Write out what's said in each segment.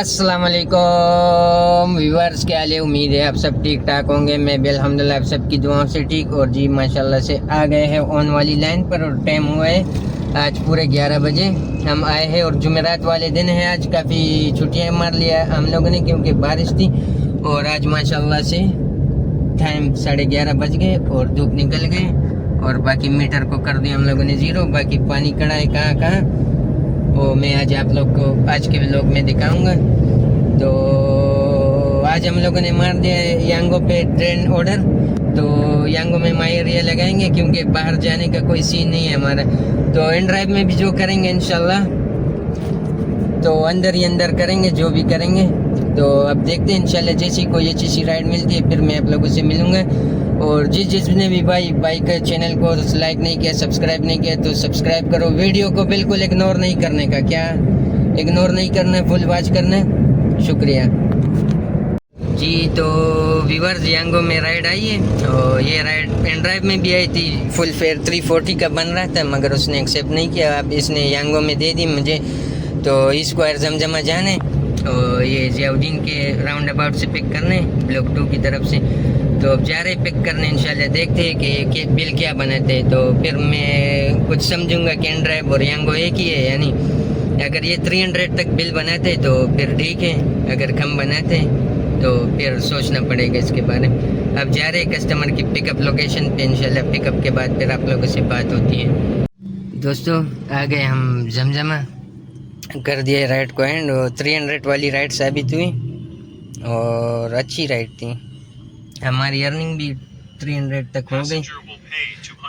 अस्सलाम वालेकुम व्यूअर्स, क्या हाल है। उम्मीद है आप सब ठीक ठाक होंगे। मैं भी अल्हम्दुलिल्लाह आप सबकी दुआओं से ठीक। और जी माशाल्लाह से आ गए हैं ऑन वाली लाइन पर और टाइम हुआ है आज पूरे 11 बजे हम आए हैं। और जुमेरात वाले दिन है आज, काफ़ी छुट्टियाँ मार लिया हम लोगों ने क्योंकि बारिश थी। और आज माशाल्लाह से टाइम 11:30 बज गए और धूप निकल गए। और बाकी मीटर को कर दिया हम लोगों ने ज़ीरो। बाकी पानी कड़ा है कहाँ कहाँ वो मैं आज आप लोग को आज के व्लॉग में दिखाऊंगा। तो आज हम लोगों ने मार दिया यांगो पे ट्रेन ऑर्डर। तो यांगो में माई एरिया लगाएंगे क्योंकि बाहर जाने का कोई सीन नहीं है हमारा। तो एंड ड्राइव में भी जो करेंगे इंशाल्लाह तो अंदर ही अंदर करेंगे जो भी करेंगे। तो अब देखते हैं इंशाल्लाह जैसी कोई अच्छी सी राइड मिलती है फिर मैं आप लोगों से मिलूंगा। और जिसने भी भाई का चैनल को लाइक नहीं किया सब्सक्राइब नहीं किया तो सब्सक्राइब करो। वीडियो को बिल्कुल इग्नोर नहीं करने का, क्या इग्नोर नहीं करना है, फुल वॉच करना है। शुक्रिया जी। तो व्यूअर्स यांगो में राइड आई है और ये राइड एंड ड्राइव में भी आई थी। फुल फेयर 340 का बन रहा था मगर उसने एक्सेप्ट नहीं किया। अब इसने यांगो में दे दी मुझे। तो स्क्वायर जमजमा जाने और ये जियाउद्दीन के राउंड अबाउट से पिक करने ब्लॉक 2 की तरफ से। तो अब जा रहे पिक करने इंशाल्लाह देखते हैं कि बिल क्या बनाते हैं। तो फिर मैं कुछ समझूंगा कि एंड ड्राइव और यांगो एक ही है। यानी अगर ये 300 तक बिल बनाते तो फिर ठीक है, अगर कम बनाते तो फिर सोचना पड़ेगा इसके बारे में। अब जा रहे कस्टमर की पिकअप लोकेशन पे इंशाल्लाह। पिकअप के बाद फिर आप लोगों से बात होती है। दोस्तों आ गए हम जमजमा, कर दिया राइड को एंड। 300 वाली राइड साबित हुई और अच्छी राइड थी। हमारी अर्निंग भी 300 तक हो गई।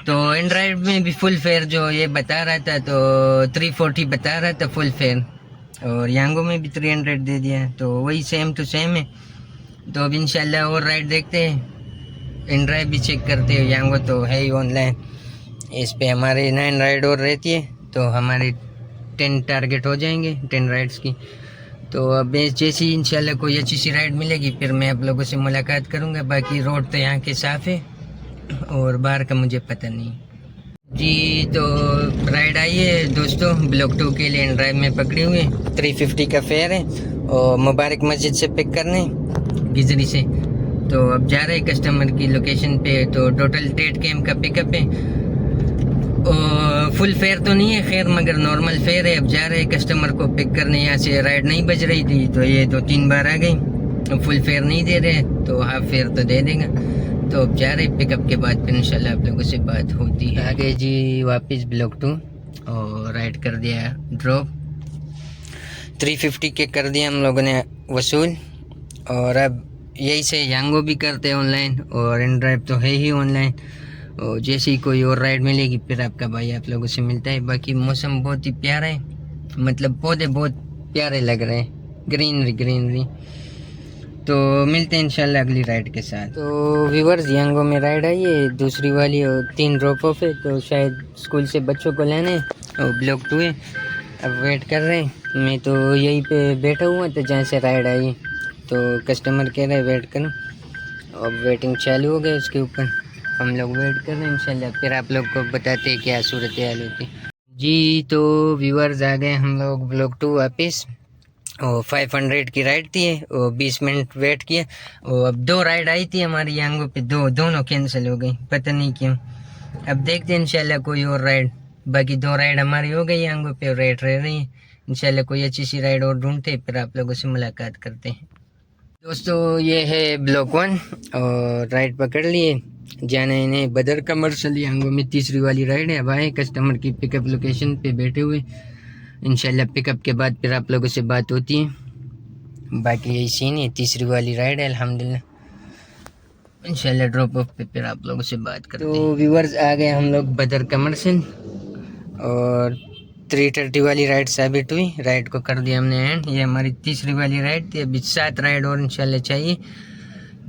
तो एंड ड्राइव में भी फुल फेयर जो ये बता रहा था तो 340 बता रहा था फुल फेयर। और यांगो में भी 300 दे दिया तो वही सेम टू सेम है। तो अब इंशाल्लाह और राइड देखते हैं, एंड ड्राइव भी चेक करते हैं। यांगो तो है ही ऑनलाइन, इस पे हमारे 9 राइड और रहती है तो हमारे 10 टारगेट हो जाएंगे 10 राइड्स की। तो अब जैसी इंशाल्लाह कोई अच्छी सी राइड मिलेगी फिर मैं आप लोगों से मुलाकात करूंगा। बाकी रोड तो यहाँ के साफ़ है और बाहर का मुझे पता नहीं जी। तो राइड आई है दोस्तों ब्लॉक 2 के लिए एंड ड्राइव में पकड़ी हुई है। 350 का फेयर है और मुबारक मस्जिद से पिक करने गिजरी से। तो अब जा रहे कस्टमर की लोकेशन पे। तो टोटल 8 केम का पिकअप है। फुल फेयर तो नहीं है खैर मगर नॉर्मल फेयर है। अब जा रहे कस्टमर को पिक करने। यहाँ से राइड नहीं बज रही थी तो ये 2-3 बार आ गई। तो फुल फेयर नहीं दे रहे तो हाफ फेयर तो दे देगा। तो अब जा रहे पिकअप के बाद फिर इंशाल्लाह आप लोगों से बात होती है। आगे जी वापस ब्लॉक 2 और राइड कर दिया ड्रॉप। 350 के कर दिया हम लोगों ने वसूल। और अब यही से यांगो भी करते हैं ऑनलाइन और एंड ड्राइव तो है ही ऑनलाइन। और जैसे ही कोई और राइड मिलेगी फिर आपका भाई आप लोगों से मिलता है। बाकी मौसम बहुत ही प्यारा है, मतलब पौधे बहुत प्यारे लग रहे हैं, ग्रीनरी। तो मिलते हैं इंशाल्लाह अगली राइड के साथ। तो व्यूअर्स यांगो में राइड आई है दूसरी वाली और 3 ड्रॉप ऑफ है। तो शायद स्कूल से बच्चों को लेने और ब्लॉक 2 है। अब वेट कर रहे हैं। मैं तो यहीं पे बैठा हुआ था जहाँ से राइड आई। तो कस्टमर कह रहे वेट करो। अब वेटिंग चालू हो गई उसके ऊपर, हम लोग वेट कर रहे हैं इंशाल्लाह फिर आप लोग को बताते हैं क्या सूरत हाल होती जी। तो व्यूअर्स आ गए हम लोग ब्लॉक 2 वापस। और 500 की राइड थी और 20 मिनट वेट किया। और अब 2 राइड आई थी हमारी यांगो पे, दोनों कैंसिल हो गई, पता नहीं क्यों। अब देखते हैं इंशाल्लाह कोई और राइड। बाकी 2 राइड हमारी हो गई यांगो पे और रेट रह रही है। इंशाल्लाह कोई अच्छी सी राइड और ढूंढते फिर आप लोगों से मुलाकात करते हैं। दोस्तों ये है ब्लॉक 1 और राइड पकड़ लिए जाना इन्हें बदर कमर्शियल यांगो में। तीसरी वाली राइड है। अब आए कस्टमर की पिकअप लोकेशन पे बैठे हुए। इंशाल्लाह पिकअप के बाद फिर आप लोगों से बात होती है। बाकी यही सीन है, तीसरी वाली राइड है अल्हम्दुलिल्लाह। इंशाल्लाह ड्रॉप ऑफ पे फिर आप लोगों से बात करते हैं। तो व्यूअर्स आ गए हम लोग बदर कमर्शियल और 330 वाली राइड साबित हुई। राइड को कर दिया हमने एंड। ये हमारी तीसरी वाली राइड थी। अभी 7 राइड और इंशाल्लाह चाहिए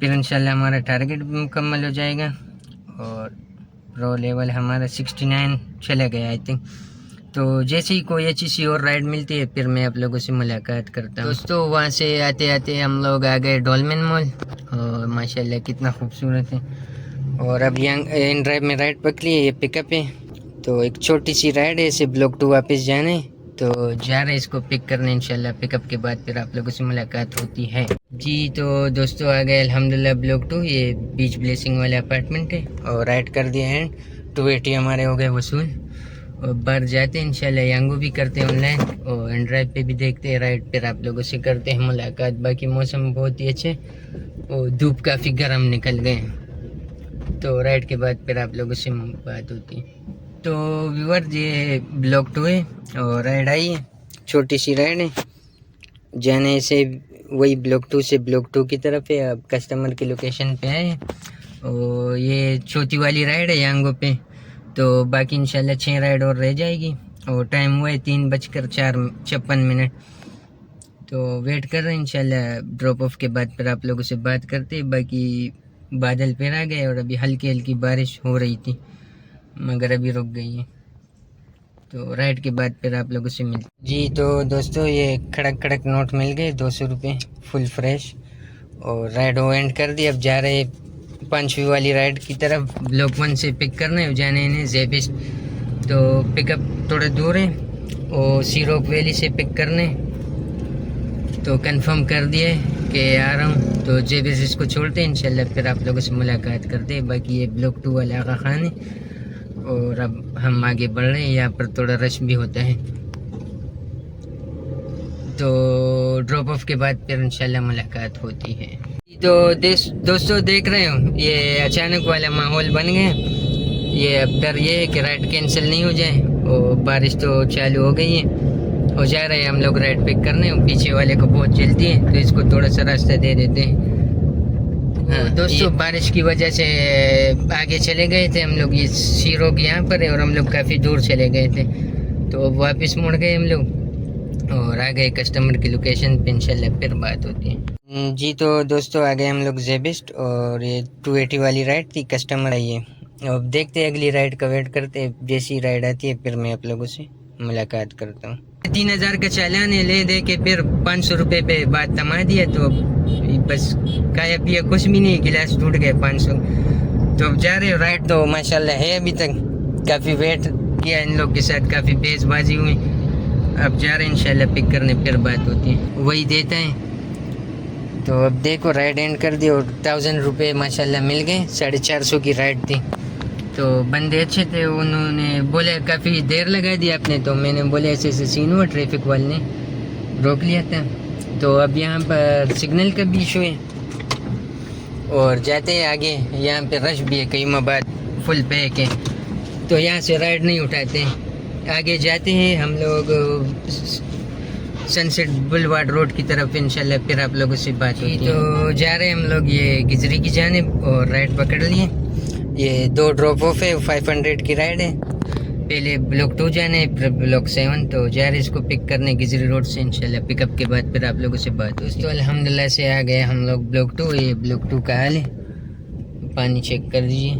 फिर इंशाल्लाह हमारा टारगेट भी मुकम्मल हो जाएगा। और प्रो लेवल हमारा 69 चला गया आई थिंक। तो जैसे ही कोई अच्छी सी और राइड मिलती है फिर मैं आप लोगों से मुलाकात करता हूँ। दोस्तों वहाँ से आते आते हम लोग आ गए डॉल्मेन मॉल और माशाल्लाह कितना खूबसूरत है। और अब यंग एंड ड्राइव में राइड पकड़ी है, ये पिकअप है। तो एक छोटी सी राइड है, इसे ब्लॉक 2 वापस जाने तो जा रहे इसको पिक करने इंशाल्लाह। पिकअप के बाद फिर आप लोगों से मुलाकात होती है जी। तो दोस्तों आ गए अल्हम्दुलिल्लाह ब्लॉक 2, ये बीच ब्लेसिंग वाले अपार्टमेंट है और राइड कर दिया है। 280 हमारे हो गए वसूल और बाहर जाते हैं इंशाल्लाह। यांगो भी करते हैं ऑनलाइन और एंड ड्राइव पे भी देखते हैं राइड, फिर आप लोगों से करते हैं मुलाकात। बाकी मौसम बहुत ही अच्छे और धूप काफ़ी गर्म निकल गए, तो राइड के बाद फिर आप लोगों से बात होती है। तो व्यूअर ये ब्लॉक 2 है और राइड आई है, छोटी सी राइड है जाने से वही ब्लॉक 2 से ब्लॉक 2 की तरफ है। अब कस्टमर की लोकेशन पे आए हैं और ये चौथी वाली राइड है यांगो पे। तो बाकी इंशाल्लाह 6 राइड और रह जाएगी और टाइम हुआ है 3:56। तो वेट कर रहे हैं इंशाल्लाह। ड्रॉप ऑफ के बाद फिर आप लोगों से बात करते हैं। बाकी बादल फिर आ गए और अभी हल्की हल्की बारिश हो रही थी मगर अभी रुक गई है। तो राइड के बाद फिर आप लोगों से मिलते जी। तो दोस्तों ये खड़क खड़क नोट मिल गए 200 रुपये फुल फ्रेश और राइड वो एंड कर दी। अब जा रहे 5वीं वाली राइड की तरफ। ब्लॉक 1 से पिक करना है, जाने इन्हें जेबिस्ट। तो पिकअप थोड़ा दूर है और सी रॉक वैली से पिक करने, तो कंफर्म कर दिए कि आ रहा हूँ। तो जेबिस्ट इसको छोड़ते हैं इंशाल्लाह, फिर आप लोगों से मुलाकात करते हैं। बाकी ये ब्लॉक 2 वाला आगा खान है और अब हम आगे बढ़ रहे हैं। यहाँ पर थोड़ा रश भी होता है, तो ड्रॉप ऑफ के बाद फिर इंशाल्लाह मुलाकात होती है। तो दोस्तों देख रहे हो ये अचानक वाला माहौल बन गया। ये अब डर ये है कि राइड कैंसिल नहीं हो जाए और बारिश तो चालू हो गई है और जा रहे हैं हम लोग राइड पिक करने। पीछे वाले को बहुत जल्दी है तो इसको थोड़ा सा रास्ता दे देते हैं। हाँ दोस्तों बारिश की वजह से आगे चले गए थे हम लोग। ये सी रॉक यहाँ पर है और हम लोग काफ़ी दूर चले गए थे, तो अब वापस मुड़ गए हम लोग और आ गए कस्टमर की लोकेशन पे। इंशाल्लाह फिर बात होती है जी। तो दोस्तों आ गए हम लोग जेबिस्ट और ये 280 वाली राइड थी, कस्टमर आई है। अब देखते हैं अगली राइड का वेट करते हैं। जैसी राइड आती है फिर मैं आप लोगों से मुलाकात करता हूँ। 3000 का चालान है, ले दे के फिर 500 रुपये पे बात थमा दिया। तो बस खाया पिया कुछ भी नहीं, गिलास टूट गए 500। तो अब जा रहे हो राइड तो माशाल्लाह है। अभी तक काफ़ी वेट किया इन लोग के साथ, काफ़ी बेजबाजी हुई। अब जा रहे हैं इंशाल्लाह पिक करने, फिर बात होती है। वही देता है। तो अब देखो राइड एंड कर दी और 1000 रुपये माशाल्लाह मिल गए। 450 की राइड थी। तो बंदे अच्छे थे, उन्होंने बोले काफ़ी देर लगा दी आपने। तो मैंने बोले ऐसे ऐसे सीन हुआ, ट्रैफिक वाले ने रोक लिया था। तो अब यहाँ पर सिग्नल का भी इशू है और जाते हैं आगे। यहाँ पे रश भी है, कई बाद फुल पैक है, तो यहाँ से राइड नहीं उठाते। आगे जाते हैं हम लोग सनसेट बुलवार्ड रोड की तरफ इंशाल्लाह, फिर आप लोगों से बात होती है। तो जा रहे हैं हम लोग ये गिजरी की जानिब और राइड पकड़ लिए। ये 2 ड्रॉप ऑफ है, 500 की राइड है। पहले ब्लॉक 2 जाने फिर ब्लॉक 7। तो जा रहे इसको पिक करने गिजरी रोड से इंशाल्लाह। पिकअप के बाद फिर आप लोगों से बात होती है। तो अल्हम्दुलिल्लाह से आ गए हम लोग ब्लॉक 2। ये ब्लॉक 2 का हाल है, पानी चेक कर दीजिए।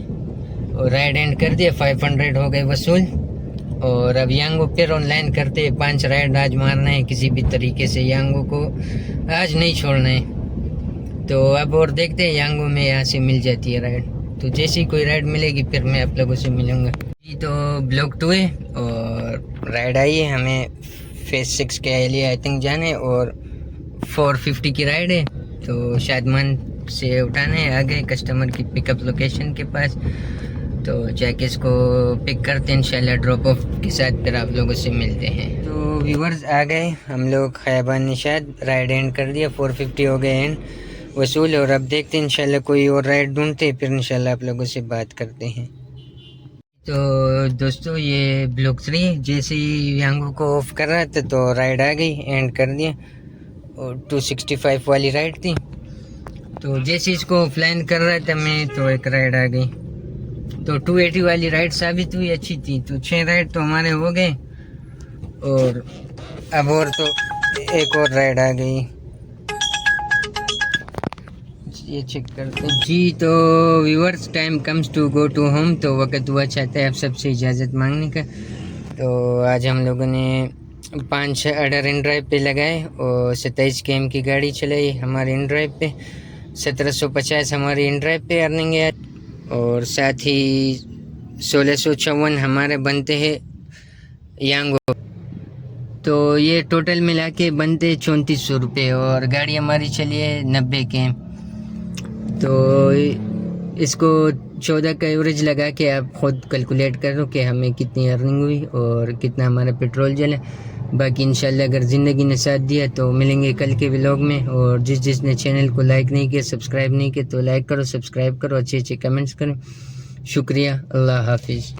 और राइड एंड कर दिया, 500 हो गए वसूल। और अब यांगो फिर ऑनलाइन करते 5 राइड आज मारना है किसी भी तरीके से। यांगो को आज नहीं छोड़ना है। तो अब और देखते हैं यांगो में यहाँ से मिल जाती है राइड। तो जैसी कोई राइड मिलेगी फिर मैं आप लोगों से मिलूँगा जी। तो ब्लॉक 2 है और राइड आई है। हमें फेज 6 के लिए आई थिंक जाने और 450 की राइड है। तो शादमान से उठाना है। आ गए कस्टमर की पिकअप लोकेशन के पास, तो जाके इसको पिक करते हैं इंशाल्लाह ड्रॉप ऑफ के साथ, फिर आप लोगों से मिलते हैं। तो व्यूवर्स आ गए हम लोग खैबान निशाद। राइड एंड कर दिया, 450 हो गए एंड वसूल। और अब देखते हैं इंशाल्लाह कोई और राइड ढूंढते फिर इंशाल्लाह आप लोगों से बात करते हैं। तो दोस्तों ये ब्लॉक 3 जैसे ही यांगो को ऑफ कर रहा था तो राइड आ गई, एंड कर दिया। और 265 वाली राइड थी। तो जैसे इसको ऑफलाइन कर रहा था मैं तो एक राइड आ गई। तो 280 वाली राइड साबित हुई अच्छी थी। तो 6 राइड तो हमारे हो गए और अब और तो एक और राइड आ गई। ये चेक करते जी। तो viewers time comes to go to home. तो वक्त हुआ चाहता है आप सबसे इजाज़त मांगने का। तो आज हम लोगों ने 5 ऑर्डर इन ड्राइव पे लगाए और 27 km की गाड़ी चलाई हमारे इन ड्राइव पे। 1750 हमारी इन ड्राइव पे अर्निंग है और साथ ही 1654 हमारे बनते हैं यांगो। तो ये टोटल मिला के बनते 3400 रुपये और गाड़ी हमारी चली है 90 के। तो इसको 14 का एवरेज लगा के आप ख़ुद कैलकुलेट करो कि हमें कितनी अर्निंग हुई और कितना हमारा पेट्रोल जला। बाकी इंशाल्लाह अगर ज़िंदगी ने साथ दिया तो मिलेंगे कल के व्लॉग में। और जिसने चैनल को लाइक नहीं किया, सब्सक्राइब नहीं किया तो लाइक करो, सब्सक्राइब करो, अच्छे अच्छे कमेंट्स करो। शुक्रिया, अल्लाह हाफिज़।